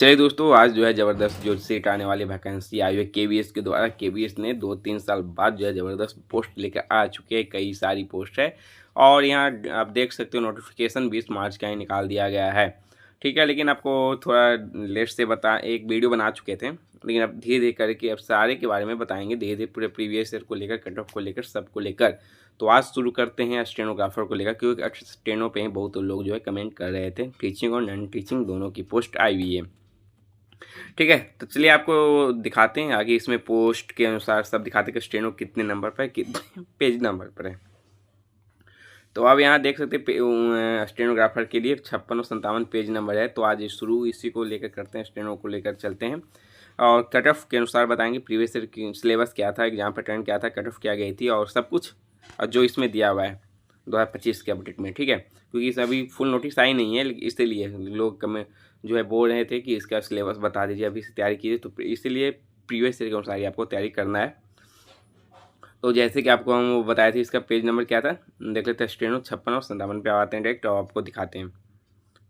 चलिए दोस्तों, आज जो है ज़बरदस्त जो सीट आने वाली वैकेंसी आई है केवीएस के द्वारा। केवीएस ने 2-3 साल बाद जो है ज़बरदस्त पोस्ट लेकर आ चुके हैं, कई सारी पोस्ट है। और यहाँ आप देख सकते हो नोटिफिकेशन 20 मार्च का ही निकाल दिया गया है। ठीक है, लेकिन आपको थोड़ा लेट से एक वीडियो बना चुके थे, लेकिन अब धीरे धीरे करके अब सारे के बारे में बताएंगे, धीरे धीरे पूरे प्रीवियस ईयर को लेकर, कट ऑफ को लेकर, सबको लेकर। तो आज शुरू करते हैं स्टेनोग्राफर को लेकर, क्योंकि स्टेनो पे ही बहुत लोग जो है कमेंट कर रहे थे। टीचिंग और नॉन टीचिंग दोनों की पोस्ट आई हुई है। ठीक है, तो चलिए आपको दिखाते हैं आगे। इसमें पोस्ट के अनुसार सब दिखाते हैं कि स्टेनो कितने नंबर पर है, कितने पेज नंबर पर है। तो आप यहाँ देख सकते हैं स्टेनोग्राफर के लिए 56 और 57 पेज नंबर है। तो आज शुरू इसी को लेकर करते हैं, स्टेनो को लेकर चलते हैं और कट ऑफ के अनुसार बताएंगे प्रीवियस ईयर की सिलेबस क्या था, एग्जाम पैटर्न क्या था, कट ऑफ क्या गई थी और सब कुछ, और जो इसमें दिया हुआ है 2025 के अपडेट में। ठीक है, क्योंकि इस अभी फुल नोटिस आई नहीं है, इसलिए लोग कमें जो है बोल रहे थे कि इसका सिलेबस बता दीजिए, अभी से तैयारी कीजिए। तो इसीलिए प्रीवियस ईयर के अनुसार ही आपको तैयारी करना है। तो जैसे कि आपको हम वो बताए थे, इसका पेज नंबर क्या था देख लेते हैं। स्टेनो 56 और 57 पे आते हैं डायरेक्ट और आपको दिखाते हैं।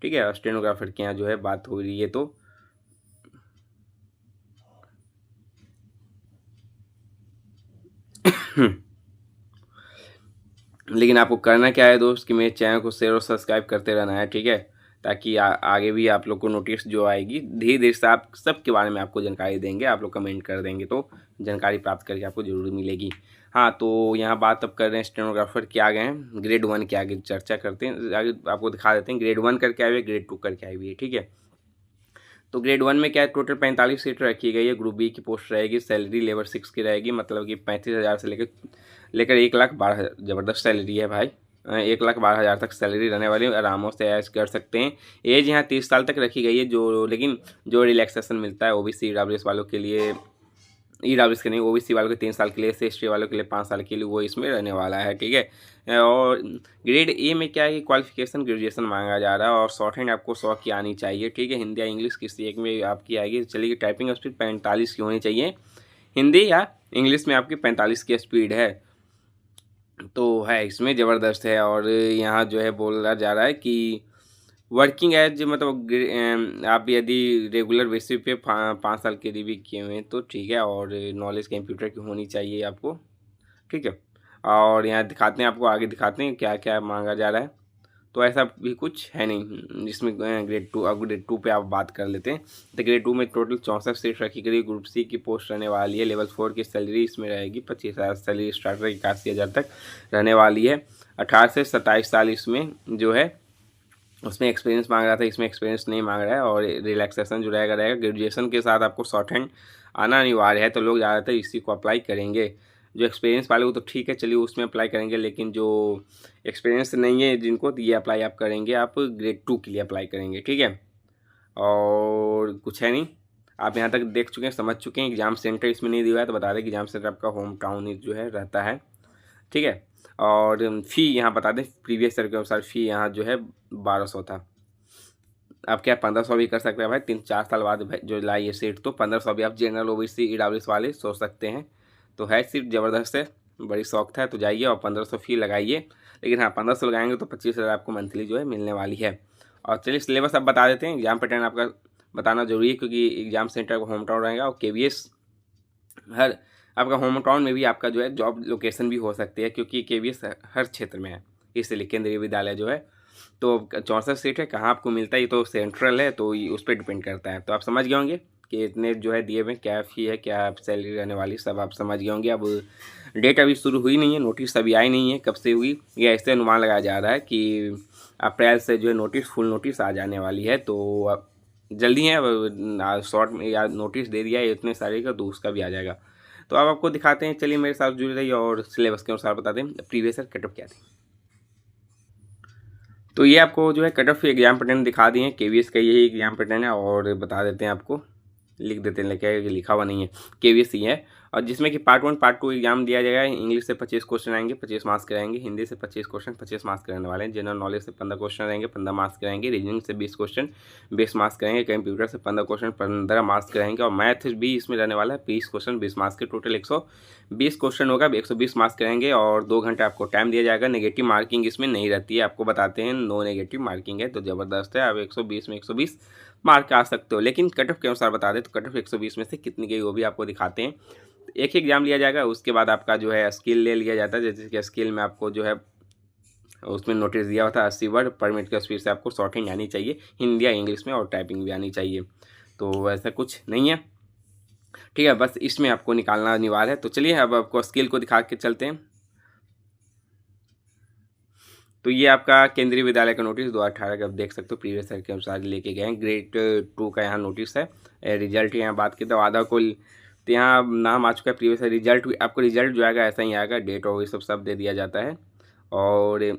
ठीक है, स्टेनोग्राफर के यहाँ जो है बात हो रही है। तो लेकिन आपको करना क्या है दोस्त कि मेरे चैनल को शेयर और सब्सक्राइब करते रहना है। ठीक है, ताकि आगे भी आप लोग को नोटिस जो आएगी, धीरे धीरे से आप सब के बारे में आपको जानकारी देंगे। आप लोग कमेंट कर देंगे तो जानकारी प्राप्त करके आपको ज़रूर मिलेगी। हाँ, तो यहाँ बात अब कर रहे हैं स्टेनोग्राफर के आगे हैं, ग्रेड 1 के आगे चर्चा करते हैं। आगे आपको दिखा देते हैं ग्रेड 1 करके आई हुई है, ग्रेड 2 करके आई हुई है। ठीक है, तो ग्रेड 1 में क्या है, टोटल 45 सीट रखी गई है। ग्रुप बी की पोस्ट रहेगी, सैलरी लेवल 6 की रहेगी, मतलब कि 35,000 से लेकर 1,12,000। ज़बरदस्त सैलरी है भाई, 1,12,000 तक सैलरी रहने वाली है। आरामों से ऐश कर सकते हैं। एज यहाँ 30 साल तक रखी गई है, जो लेकिन जो रिलैक्सेशन मिलता है ओबीसी ईडब्ल्यूएस वालों के लिए, ईडब्ल्यूएस के नहीं, ओबीसी वालों के 3 साल के लिए, एससी वालों के लिए 5 साल के लिए, वो इसमें रहने वाला है। ठीक है, और ग्रेड ए में क्या है कि क्वालिफिकेशन ग्रेजुएशन मांगा जा रहा है और शॉर्ट हैंड आपको 100 की आनी चाहिए। ठीक है, हिंदी या इंग्लिश किसी एक में आपकी आएगी चलिए। टाइपिंग स्पीड 45 की होनी चाहिए, हिंदी या इंग्लिश में आपकी 45 की स्पीड है। तो है इसमें ज़बरदस्त है। और यहाँ जो है बोला जा रहा है कि वर्किंग एज मतलब आप यदि रेगुलर बेसिस पे 5 साल के रिव्यू किए हुए हैं तो ठीक है, और नॉलेज कंप्यूटर की होनी चाहिए आपको। ठीक है, और यहाँ दिखाते हैं आपको, आगे दिखाते हैं क्या क्या मांगा जा रहा है। तो ऐसा भी कुछ है नहीं जिसमें ग्रेड 2। अब ग्रेड 2 पे आप बात कर लेते हैं। तो ग्रेड 2 में टोटल 64 सीट रखी गई। ग्रुप सी की पोस्ट रहने वाली है। लेवल 4 की सैलरी इसमें रहेगी 25,000, सैलरी स्टार्टर 81,000 तक रहने वाली है। 18 से 27 साल इसमें जो है, उसमें एक्सपीरियंस मांग रहा था, इसमें एक्सपीरियंस नहीं मांग रहा है। और रिलैक्सेशन जो रहेगा ग्रेजुएशन के साथ आपको शॉर्ट हैंड आना अनिवार्य है। तो लोग ज़्यादातर इसी को अप्लाई करेंगे। जो एक्सपीरियंस वाले वो तो ठीक है, चलिए उसमें अप्लाई करेंगे, लेकिन जो एक्सपीरियंस नहीं है जिनको, तो ये अप्लाई आप करेंगे, आप ग्रेड 2 के लिए अप्लाई करेंगे। ठीक है, और कुछ है नहीं, आप यहाँ तक देख चुके हैं, समझ चुके हैं। एग्जाम सेंटर इसमें नहीं दिया है, तो बता दें कि एग्जाम सेंटर आपका होम टाउन ही जो है रहता है। ठीक है, और फ़ी यहाँ बता दें, प्रीवियस ईयर के अनुसार फ़ी यहाँ जो है 1200 था। आप क्या 1500 भी कर सकते हैं भाई, 3-4 साल बाद जो लाई है सीट, तो 1500 भी आप जनरल ओबीसी ईडब्ल्यूएस वाले सोच सकते हैं। तो है सिर्फ ज़बरदस्त है, बड़ी शौक था। तो जाइए और 1500 फ़ी लगाइए। लेकिन हाँ, 1500 लगाएंगे तो 25,000 आपको मंथली जो है मिलने वाली है। और चलिए सिलेबस अब बता देते हैं। एग्जाम पैटर्न आपका बताना जरूरी है, क्योंकि एग्जाम सेंटर का होम टाउन रहेगा। और केवीएस हर आपका होम टाउन में भी आपका जो है जॉब लोकेशन भी हो सकती है, क्योंकि केवीएस हर क्षेत्र में है, इसलिए केंद्रीय विद्यालय जो है। तो 64 सीट है, कहाँ आपको मिलता है ये तो सेंट्रल है, तो उस पर डिपेंड करता है। तो आप समझ गए होंगे कि इतने जो है दिए हुए, क्या फ़ी है, क्या सैलरी रहने वाली, सब आप समझ गए होंगे। अब डेट अभी शुरू हुई नहीं है, नोटिस अभी आई नहीं है, कब से हुई ये ऐसे अनुमान लगाया जा रहा है कि अप्रैल से जो है नोटिस, फुल नोटिस आ जाने वाली है। तो अब जल्दी है, अब शॉर्ट में या नोटिस दे दिया है इतने सारे का, तो उसका भी आ जाएगा। तो अब आपको दिखाते हैं, चलिए मेरे साथ जुड़े रहिए और सिलेबस के अनुसार बताते हैं प्रीवियस ईयर कट ऑफ क्या थी। तो ये आपको जो है कट ऑफ एग्जाम पैटर्न दिखा दिए हैं, केवीएस का यही एग्जाम पैटर्न है। और बता देते हैं आपको, लिख देते हैं, लेके लिखा हुआ नहीं है, केवीएस ही है। और जिसमें कि पार्ट 1 पार्ट 2 एग्जाम दिया जाएगा। इंग्लिश से 25 क्वेश्चन आएंगे, 25 मार्क्स के रहेंगे। हिंदी से 25 क्वेश्चन, 25 मार्क्स के रहने वाले हैं। जनरल नॉलेज से 15 क्वेश्चन रहेंगे, 15 मार्क्स के रहेंगे। रीजनिंग से 20 क्वेश्चन, 20 मार्क्स के रहेंगे। कंप्यूटर से 15 क्वेश्चन, 15 मार्क्स के रहेंगे। और मैथ भी इसमें रहने वाला है 20 क्वेश्चन, 20 मार्क्स के। टोटल 120 क्वेश्चन होगा, 120 मार्क्स के रहेंगे। और 2 घंटे आपको टाइम दिया जाएगा। नेगेटिव मार्किंग इसमें नहीं रहती है, आपको बताते हैं, नो नेगेटिव मार्किंग है। तो ज़बरदस्त है। अब 120 में 120 मार्क आ सकते हो। लेकिन कट ऑफ के अनुसार बता दें तो कट ऑफ 120 में से कितनी गई वो भी आपको दिखाते हैं। एक ही एग्ज़ाम लिया जाएगा, उसके बाद आपका जो है स्किल ले लिया जाता है। जैसे कि स्किल में आपको जो है उसमें नोटिस दिया हुआ था 80 वर्ड पर मिनट की स्पीड से आपको शॉर्टिंग आनी चाहिए हिंदी या इंग्लिश में, और टाइपिंग भी आनी चाहिए। तो ऐसा कुछ नहीं है, ठीक है, बस इसमें आपको निकालना अनिवार्य है। तो चलिए अब आपको स्किल को दिखा के चलते हैं। तो ये आपका केंद्रीय विद्यालय का नोटिस 2018 का आप देख सकते हो, प्रीवियस ईयर के अनुसार लेके गए हैं। ग्रेड 2 का यहाँ नोटिस है। रिजल्ट यहाँ बात की तो आधा को तो यहाँ नाम आ चुका है प्रीवियस ईयर। रिजल्ट आपको रिजल्ट जो आएगा ऐसा ही आएगा, डेट और ये सब दे दिया जाता है। और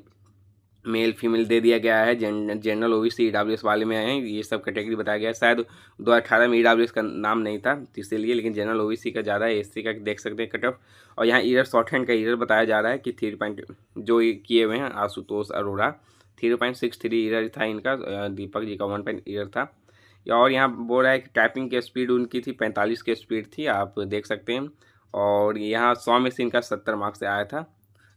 मेल फीमेल दे दिया गया है। जनरल ओबीसी ईडब्ल्यूएस वाले में हैं, ये सब कैटेगरी बताया गया है। शायद 2018 में ईडब्ल्यूएस का नाम नहीं था तो इसीलिए, लेकिन जनरल ओबीसी का ज़्यादा है, एससी का देख सकते हैं कट ऑफ। और यहाँ ईयर शॉर्ट हैंड का ईयर बताया जा रहा है कि 3 पॉइंट जो किए हुए हैं आशुतोष अरोड़ा 3.63 ईयर था इनका। दीपक जी का 1 पॉइंट ईयर था। और यहाँ बोल रहा है कि टाइपिंग की स्पीड उनकी थी 45 की स्पीड थी, आप देख सकते हैं। और यहाँ 100 में से इनका 70 मार्क्स से आया था।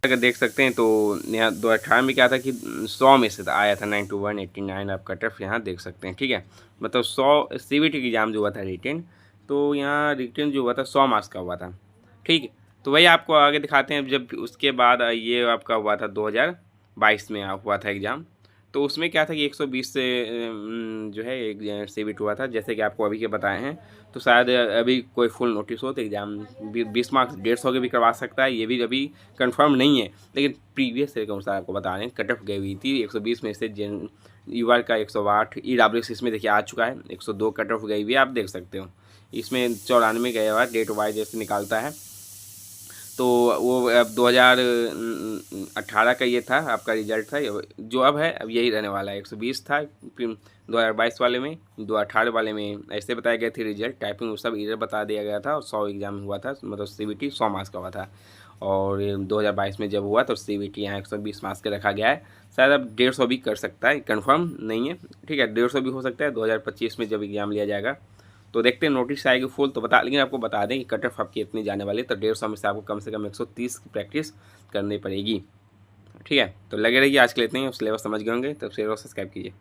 अगर देख सकते हैं तो यहाँ 2018 में क्या था कि 100 में से आया था 9189 आप कट ऑफ यहाँ देख सकते हैं, ठीक है। मतलब 100 सीबीटी की एग्जाम जो हुआ था रिटेन, तो यहाँ रिटेन जो हुआ था 100 मार्क्स का हुआ था, ठीक है। तो वही आपको आगे दिखाते हैं। जब उसके बाद ये आपका हुआ था 2022 में हुआ था एग्ज़ाम, तो उसमें क्या था कि 120 से जो है एक सीबीटी हुआ था, जैसे कि आपको अभी के बताए हैं। तो शायद अभी कोई फुल नोटिस हो तो एग्ज़ाम 20 मार्क्स 150 के भी करवा सकता है, ये भी अभी कंफर्म नहीं है। लेकिन प्रीवियस ईयर के अनुसार आपको बता रहे हैं कट ऑफ गई हुई थी 120 में से। यूआर का 108, ईडब्ल्यूएस इसमें देखिए आ चुका है 102 कट ऑफ गई हुई है, आप देख सकते हो। इसमें 94 गया हुआ है, डेट वाइज जैसे निकालता है। तो वो अब 2018 का ये था आपका रिजल्ट था, जो अब है अब यही रहने वाला है। 120 था 2022 वाले में, 2018 वाले में ऐसे बताए गए थे रिजल्ट। टाइपिंग वो सब इधर बता दिया गया था। और 100 एग्जाम हुआ था, मतलब सीबीटी 100 मार्क्स का हुआ था। और 2022 में जब हुआ तो सीबीटी यहाँ 120 मार्क्स का रखा गया है। शायद अब 150 भी कर सकता है, कंफर्म नहीं है, ठीक है। 150 भी हो सकता है 2025 में जब एग्ज़ाम लिया जाएगा। तो देखते हैं नोटिस आएगी फुल तो बता, लेकिन आपको बता दें कि कट ऑफ आपकी इतनी जाने वाली है। तो 150 में से आपको कम से कम 130 की प्रैक्टिस करनी पड़ेगी, ठीक है। तो लगे रहिए, आज के लिए इतने ही। सिलेबस समझ गए होंगे तो शेयर और सब्सक्राइब कीजिए।